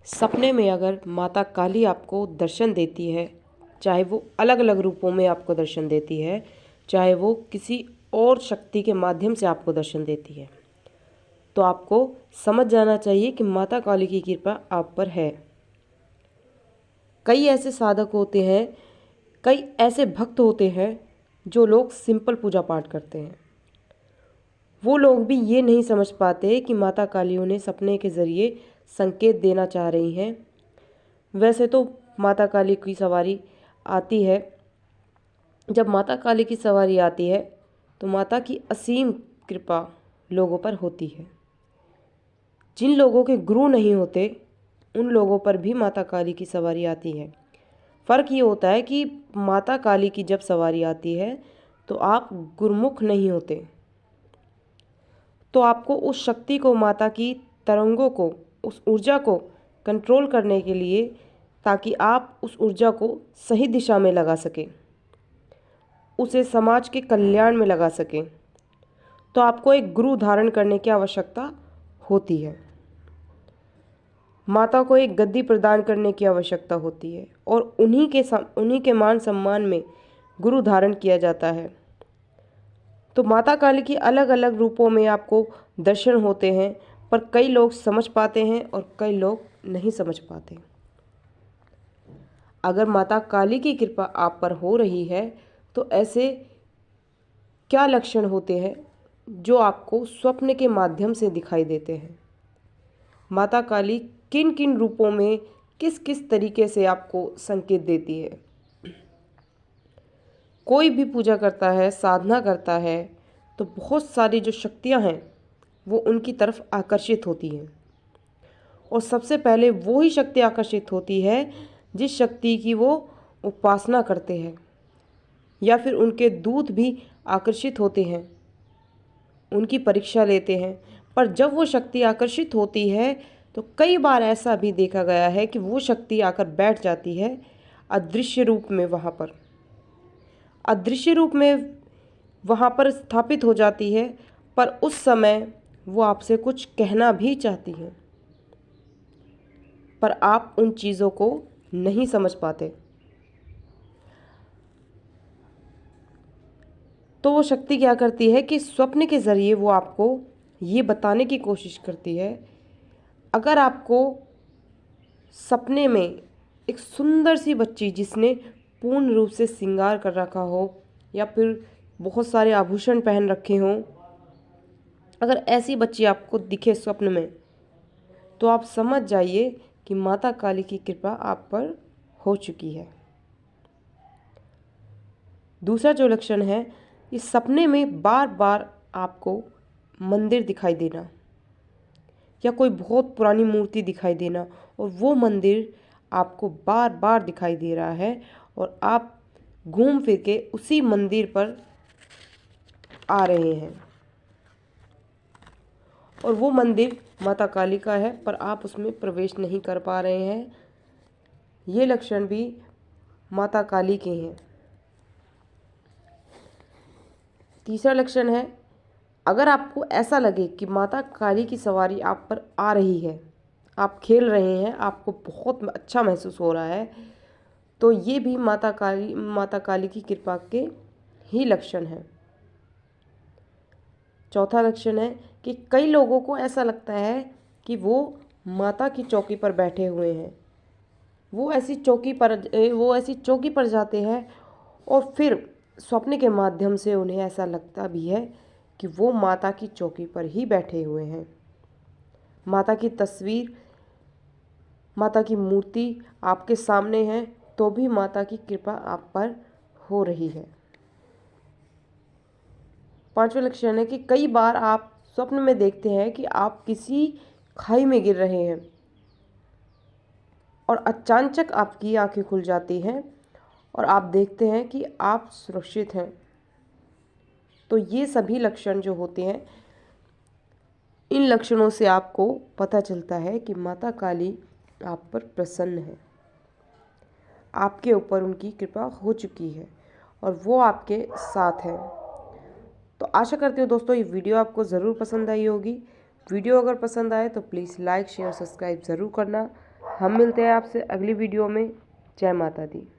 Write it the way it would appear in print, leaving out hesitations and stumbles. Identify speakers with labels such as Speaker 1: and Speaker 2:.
Speaker 1: सपने में अगर माता काली आपको दर्शन देती है, चाहे वो अलग अलग रूपों में आपको दर्शन देती है, चाहे वो किसी और शक्ति के माध्यम से आपको दर्शन देती है, तो आपको समझ जाना चाहिए कि माता काली की कृपा आप पर है। कई ऐसे साधक होते हैं, कई ऐसे भक्त होते हैं जो लोग सिंपल पूजा पाठ करते हैं। वो लोग भी ये नहीं समझ पाते कि माता काली उन्हें सपने के ज़रिए संकेत देना चाह रही हैं। वैसे तो माता काली की सवारी आती है, जब माता काली की सवारी आती है तो माता की असीम कृपा लोगों पर होती है। जिन लोगों के गुरु नहीं होते उन लोगों पर भी माता काली की सवारी आती है। फ़र्क ये होता है कि माता काली की जब सवारी आती है तो आप गुरमुख नहीं होते, तो आपको उस शक्ति को, माता की तरंगों को, उस ऊर्जा को कंट्रोल करने के लिए, ताकि आप उस ऊर्जा को सही दिशा में लगा सकें, उसे समाज के कल्याण में लगा सकें, तो आपको एक गुरु धारण करने की आवश्यकता होती है। माता को एक गद्दी प्रदान करने की आवश्यकता होती है और उन्हीं के मान सम्मान में गुरु धारण किया जाता है। तो माता काली की अलग अलग रूपों में आपको दर्शन होते हैं, पर कई लोग समझ पाते हैं और कई लोग नहीं समझ पाते। अगर माता काली की कृपा आप पर हो रही है तो ऐसे क्या लक्षण होते हैं जो आपको स्वप्न के माध्यम से दिखाई देते हैं। माता काली किन किन रूपों में, किस किस तरीके से आपको संकेत देती है। कोई भी पूजा करता है, साधना करता है, तो बहुत सारी जो शक्तियां हैं वो उनकी तरफ आकर्षित होती हैं, और सबसे पहले वो ही शक्ति आकर्षित होती है जिस शक्ति की वो उपासना करते हैं, या फिर उनके दूत भी आकर्षित होते हैं, उनकी परीक्षा लेते हैं। पर जब वो शक्ति आकर्षित होती है तो कई बार ऐसा भी देखा गया है कि वो शक्ति आकर बैठ जाती है अदृश्य रूप में, अदृश्य रूप में वहाँ पर स्थापित हो जाती है। पर उस समय वो आपसे कुछ कहना भी चाहती है, पर आप उन चीज़ों को नहीं समझ पाते। तो वो शक्ति क्या करती है कि स्वप्न के ज़रिए वो आपको ये बताने की कोशिश करती है, अगर आपको सपने में एक सुंदर सी बच्ची जिसने पूर्ण रूप से श्रृंगार कर रखा हो, या फिर बहुत सारे आभूषण पहन रखे हों, अगर ऐसी बच्ची आपको दिखे स्वप्न में, तो आप समझ जाइए कि माता काली की कृपा आप पर हो चुकी है। दूसरा जो लक्षण है, इस सपने में बार बार आपको मंदिर दिखाई देना, या कोई बहुत पुरानी मूर्ति दिखाई देना, और वो मंदिर आपको बार बार दिखाई दे रहा है और आप घूम फिर के उसी मंदिर पर आ रहे हैं, और वो मंदिर माता काली का है पर आप उसमें प्रवेश नहीं कर पा रहे हैं। ये लक्षण भी माता काली के हैं। तीसरा लक्षण है, अगर आपको ऐसा लगे कि माता काली की सवारी आप पर आ रही है, आप खेल रहे हैं, आपको बहुत अच्छा महसूस हो रहा है, तो ये भी माता काली की कृपा के ही लक्षण हैं। चौथा लक्षण है कि कई लोगों को ऐसा लगता है कि वो माता की चौकी पर बैठे हुए हैं। वो ऐसी चौकी पर जाते हैं और फिर स्वप्न के माध्यम से उन्हें ऐसा लगता भी है कि वो माता की चौकी पर ही बैठे हुए हैं। माता की तस्वीर, माता की मूर्ति आपके सामने है, तो भी माता की कृपा आप पर हो रही है। पांचवा लक्षण है कि कई बार आप स्वप्न में देखते हैं कि आप किसी खाई में गिर रहे हैं और अचानक आपकी आंखें खुल जाती हैं और आप देखते हैं कि आप सुरक्षित हैं। तो ये सभी लक्षण जो होते हैं, इन लक्षणों से आपको पता चलता है कि माता काली आप पर प्रसन्न है, आपके ऊपर उनकी कृपा हो चुकी है और वो आपके साथ है। तो आशा करती हूँ दोस्तों ये वीडियो आपको ज़रूर पसंद आई होगी। वीडियो अगर पसंद आए तो प्लीज़ लाइक, शेयर, सब्सक्राइब ज़रूर करना। हम मिलते हैं आपसे अगली वीडियो में। जय माता दी।